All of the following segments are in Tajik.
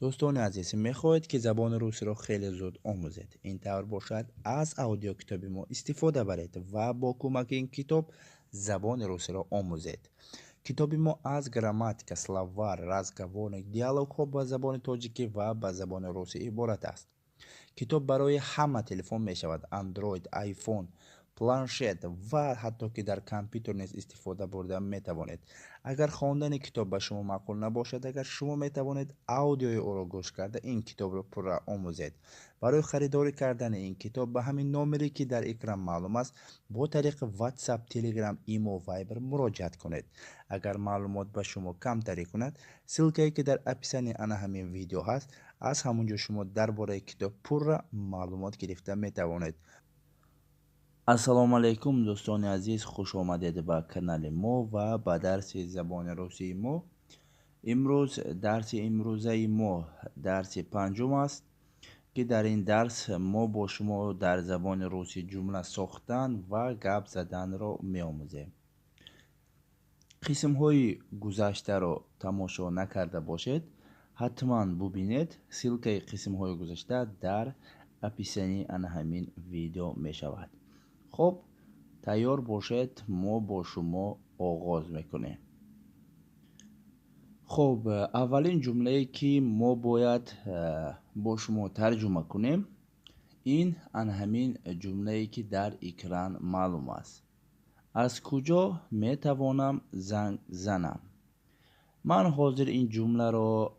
دوستان عزیز میخواهید که زبان روسی را خیلی زود آموزید. این طور باشد از اودیو کتاب ما استفاده برید و با کمک این کتاب زبان روسی را آموزید. کتاب ما از گراماتیک، словарь، разговорник، دیالوگ ها با زبان تاجیکی و با زبان روسی عبارت است. کتاب برای همه تلفن می شود: اندروید، آیفون، پلانشت و حتی که در کامپیوتر نیز استفاده برده می توانید. اگر خواندن کتاب به شما معقول نباشد، اگر شما می توانید اودیوی او را گوش کرده این کتاب را پر آموزید. برای خریداری کردن این کتاب به همین نامری که در اکران معلوم است با طریق واتساپ، تلگرام، ایمو و وایبر مراجعت کنید. اگر معلومات به شما کم تری کند، سلکه که در اپیسانی آن همین ویدیو هست از همونجا شما درباره کتاب پر معلومات گرفته می توانید. السلام علیکم دوستان عزیز، خوش آمدید به کانال ما و به درس زبان روسی ما. امروز درس امروزه ما درس پنجم است که در این درس ما با شما در زبان روسی جمله ساختن و گپ زدن را می آموزیم. قسم های گذشته را تماشا نکرده باشید حتما ببینید. سلکه قسم های گذشته در اپیسانی آن همین ویدیو می شود. خب تیار باشید، ما با شما آغاز میکنیم. خب اولین جمله که ما باید با شما ترجمه کنیم این آن همین جمله که در اکران معلوم است. از کجا می توانم زنگ زنم؟ من حاضر این جمله را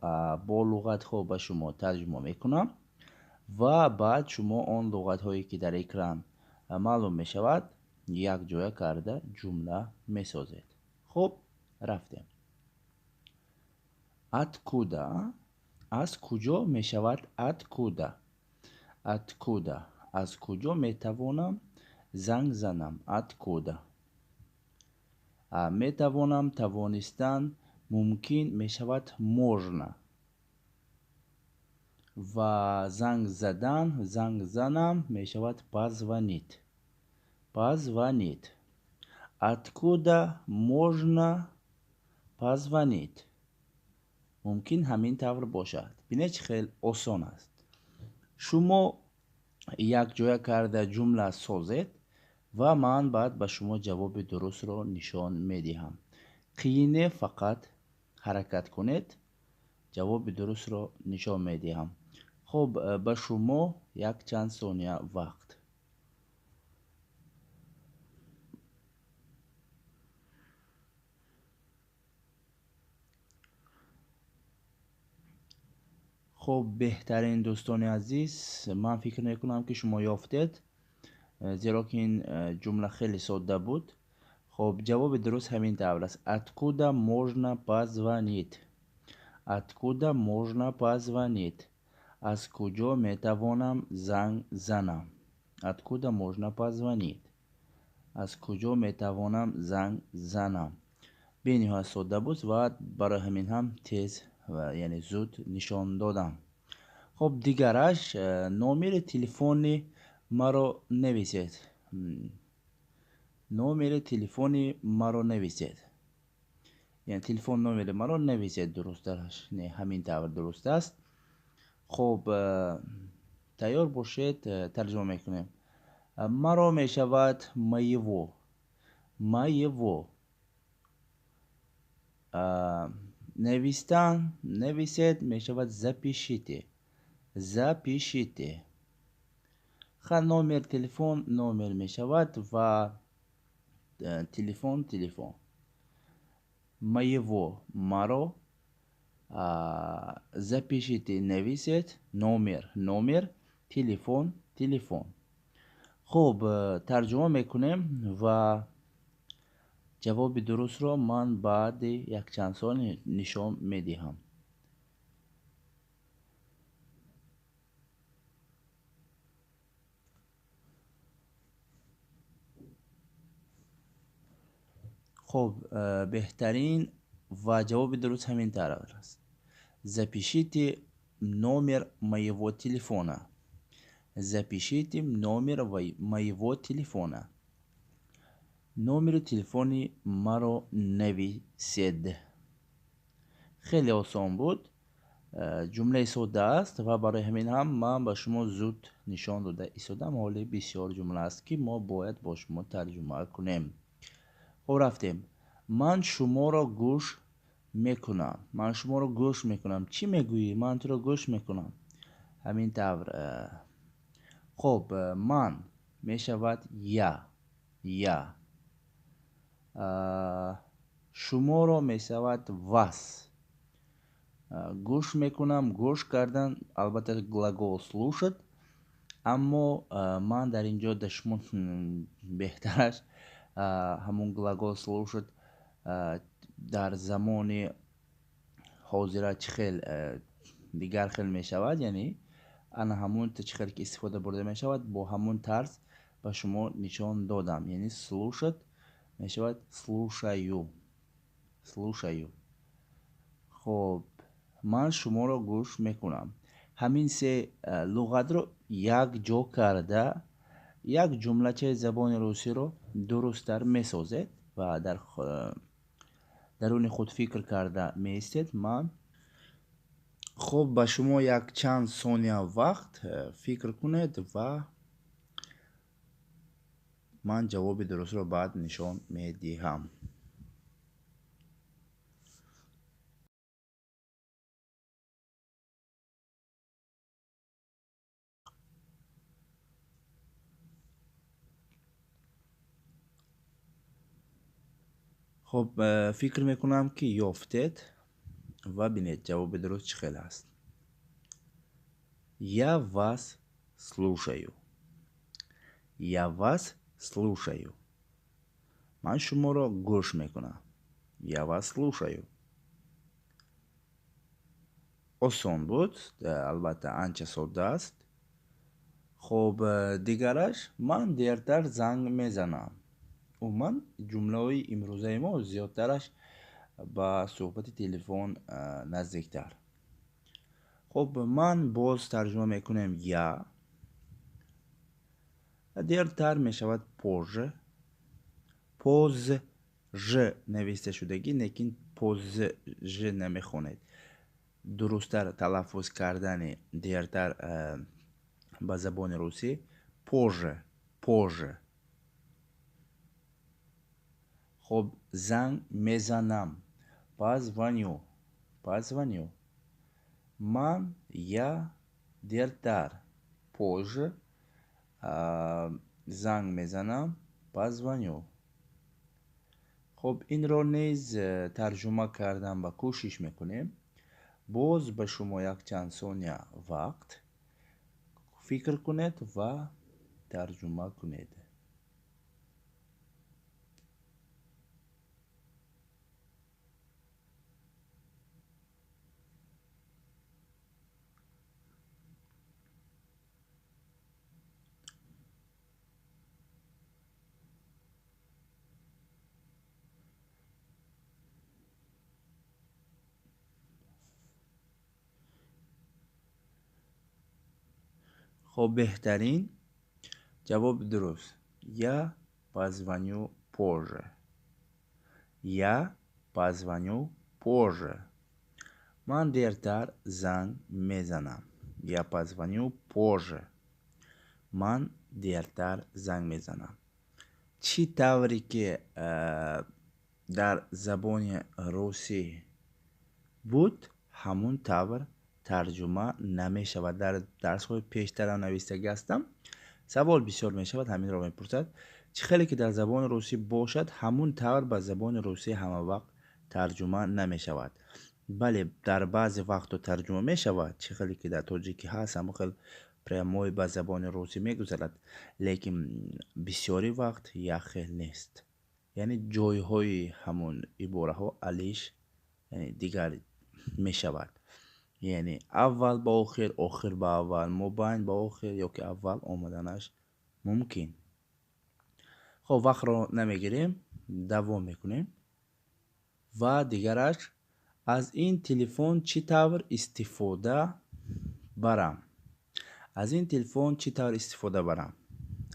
با لغت ها به شما ترجمه میکنم و بعد شما آن لغت هایی که در اکران معلوم می شود یک جای کرده جمله می سازید. خب رفتیم. откуда از کجا می شود откуда. откуда از کجا می توانم زنگ زنم. откуда می توانم توانستن ممکن می شود можно و زنگ زدن زنگ زنم می شود позвонить. позвонить откуда можно позвонить ممکن همین طور باشد. بینید خیلی آسان است. شما یک جای کرده جمله سازید و من بعد به شما جواب درست را نشان میدهم. قینه فقط حرکت کنید، جواب درست را نشان میدهم. خب به شما یک چند ثانیه وقت. خب بهترین دوستان عزیز، من فکر میکنم که شما یافتید زیرا که این جمله خیلی ساده بود. خب جواب درست همین طور است. откуда можно позвонить. откуда можно позвонить از کجا میتوانم زنگ زنم. откуда можно позвонить از کجا میتوانم زنگ زنم. به نهایت ساده بود و برای همین هم تیز و یعنی زود نشان دادم. خب دیگرش نمره تلفنی مرا نویسید. نمره تلفنی مرا نویسید یعنی تلفن نمره مرا نویسید. درست درش نه همین طور درست است. خب تیار باشید ترجمه میکنیم. مرا میشود моего. моего نویستن نویسید میشود запишите. запишите خب نمر تلفن نمر میشود و تلفن تلفن. моего مرا запишите نویسید نمر نمر تلفن تلفن. خب ترجمه میکنیم و جواب درست را من بعد یک چند سال نشان میدهم. خب بهترین و جواب درست همین طور است. запишите номер моего телефона. запишите номер моего телефона. نمر تلفنی مرا نویسید. خیلی آسان بود. جمله ساده است و برای همین هم من به شما زود نشان داده ایستادم. حالی بسیار جمله است که ما باید با شما ترجمه کنیم. خب رفتیم. من شما را گوش میکنم. من شما را گوش میکنم. چی میگویی؟ من تو را گوش میکنم. همین طور. خب من میشود یا. شما را میشود вас. گوش میکنم. گوش کردن البته گلاگول слушать، اما من در اینجا دشمن بهترش همون گلاگول слушать در زمان حاضره چه خیل دیگر خیل می شود، یعنی انا همون چه خیل که استفاده برده می شود با همون طرز به شما نشان دادم. یعنی слушать می شود слушаю. خب من شما را گوش میکنم. همین سه لغت رو یک جا کرده یک جمله چه زبان روسی رو درست‌تر میسازید و در درون خود فکر کرده میستید. من خب به شما یک چند ثانیه وقت فکر کنید و من جواب درست رو بعد نشان میدهم. خب فکر میکنم که یافتید و بینید جواب درست چه خیلی است. Я вас слушаю. Я вас слушаю. من شما را گوش میکنم. Я вас слушаю. آسان بود، البته انچه ساده است. خب دیگرش من دیرتر زنگ میزنم. من جمله های امروزه ما زیادترش با صحبت تلفن نزدیکتر. خب من باز ترجمه میکنم. یا دیرتر میشود پوز ژ نوشته شدگی، لیکن پوز ژ نمیخونید. درستتر تلفظ کردن دیرتر با زبان روسی پوژه. خب زنگ میزنم. позвоню. من یا دیرتر پوژه زنگ میزنم. позвоню. خب این رو نیز ترجمه کردم و کوشش میکنیم. باز به شما یک چند ثانیه وقت فکر کنید و ترجمه کنید. خب بهترین جواب درست. Я позвоню позже. Я позвоню позже. من دیرتر زنگ میزنم. Я позвоню позже. من دیرتر زنگ میزنم. چی طوری که در زبان روسی بود همون طور ترجمه نمی شود. در درس های پیشتر هم نوشته هستم. سوال بسیار می شود، همین را می پرسد چه خیلی که در زبان روسی باشد همون طور به زبان روسی همه وقت ترجمه نمی شود. بله در بعض وقت ترجمه می شود. چه خیلی که در تاجیکی هست همون خیلی پریموی به زبان روسی می گذارد، لیکن بسیاری وقت یک خیلی نیست. یعنی جای های همون عباره ها علیش یعنی دیگر می شود. یعنی اول با آخر، آخر با اول، مابین با آخر، یا که اول آمدنش ممکن. خب وقت رو نمیگیریم، دوام میکنیم. و دیگرش از این تلفن چی طور استفاده برم. از این تلفن چی طور استفاده برم.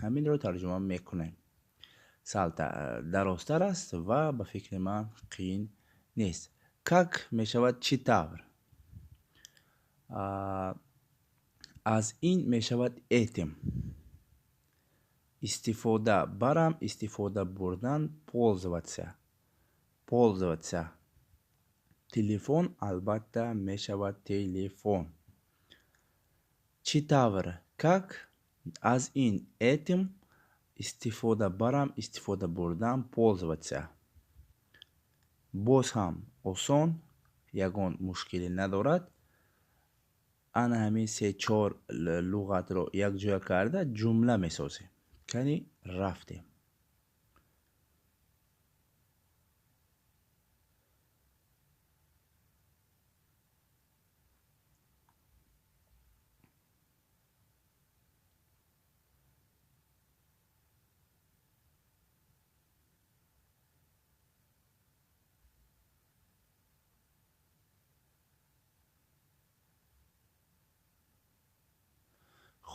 همین رو ترجمه میکنیم. سالتا درستر است و به فکر من قین نیست. کک میشود چی طور. аз ин мешавад этим. Истифода барам, истифода бурдан, пользоваться. Телефон албатта мешавад телефон. Чӣ тавр? Как? Аз ин этим истифода барам, истифода бурдан, пользоваться. Боз ҳам осон, ягон мушкиле надорад. ана ҳамин се-чор луғатро якҷоя карда ҷумла месозем. Кани рафтем.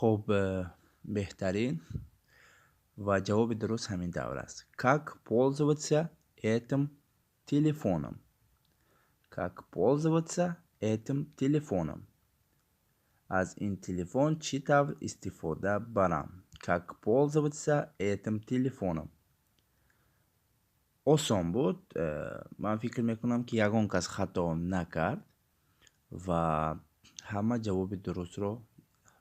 хуб, беҳтарин ва ҷавоби дуруст ҳамин давр аст. Как пользоваться этим телефоном? Как пользоваться этим телефоном? Аз ин телефон чӣ тавр истифода барам? Как пользоваться этим телефоном? осон буд. Ман фикр мекунам ки ягон кас хато накард ва ҳама ҷавоби дурустро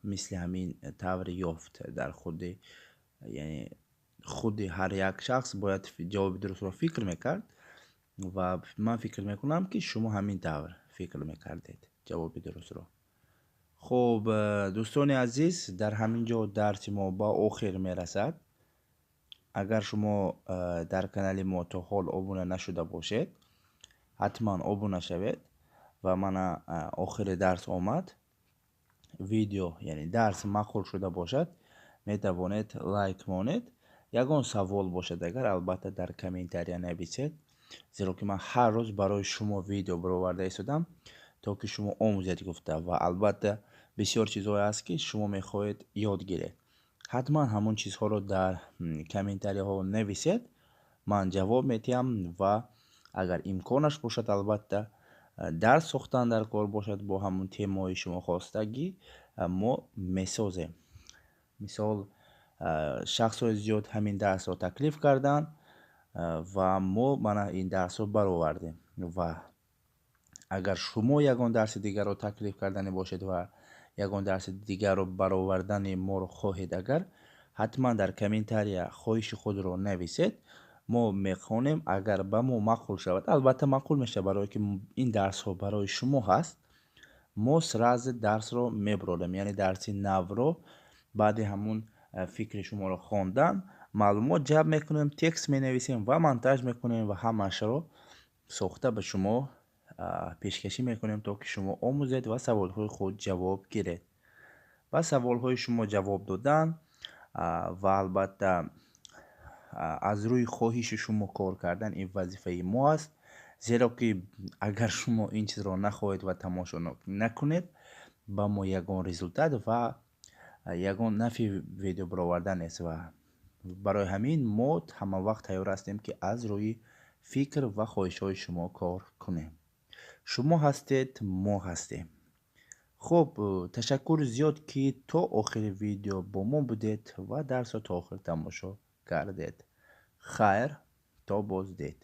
мисли ҳамин тавре ёфт дар худи, яъне худи ҳар як шахс бояд ҷавоби дурустро фикр мекард ва ман фикр мекунам ки шумо ҳамин тавр фикр мекардед ҷавоби дурустро. хуб, дӯстони азиз, дар ҳамин ҷо дарси мо ба охир мерасад. агар шумо дар канали мо то ҳол обуна нашуда бошед, ҳатман обуна шавед ва мана охири дарс омад, видео яъне дарс маъқул шуда бошад, метавонед лайк монед. ягон савол бошад агар, албатта дар комментария нависед, зеро ки ман ҳар рӯз барои шумо видео бароварда истодам, то ки шумо омӯзед гуфта ва албатта бисёр чизҳое ҳаст ки шумо мехоҳед ёд гиред. ҳатман ҳамон чизҳоро дар комментариҳо нависед, ман ҷавоб медиҳам ва агар имконаш бошад, албатта дарс сохтан дар кор бошад бо ҳамон темаҳои шумо хостагӣ, мо месозем. мисол шахсҳои зиёд ҳамин дарсро таклиф карданд ва мо мана ин дарсро баровардем ва агар шумо ягон дарси дигарро таклиф кардани бошед ва ягон дарси дигарро баровардани моро хоҳед агар, ҳатман дар комментария хоҳиши худро нависед. мо мехонем агар ба мо маъқул шавад, албатта маъқул мешавад, барое ки ин дарсҳо барои шумо ҳаст, мо сразу дарсро мебарорем, яъне дарси навро баъди ҳамун фикри шуморо хондан маълумот ҷаб мекунем, текст менависем ва монтаж мекунем ва ҳамаашро сохта ба шумо пешкашӣ мекунем, то ки шумо омӯзед ва саволҳои худ ҷавоб гиред. ба саволҳои шумо ҷавоб додан ва албатта аз рӯи хоҳиши шумо кор кардан ин вазифаи мо аст, зеро ки агар шумо ин чизро нахоҳед ва тамошо накунед, ба мо ягон результат ва ягон нафи видео баровардан нест ва барои ҳамин мо ҳама вақт тайёр ҳастем ки аз рӯи фикр ва хоҳишҳои шумо кор кунем. шумо ҳастед, мо ҳастем. хуб, ташаккури зиёд ки то охири видео бо мо будед ва дарсро то охир тамошо кардед. хайр, то боздид.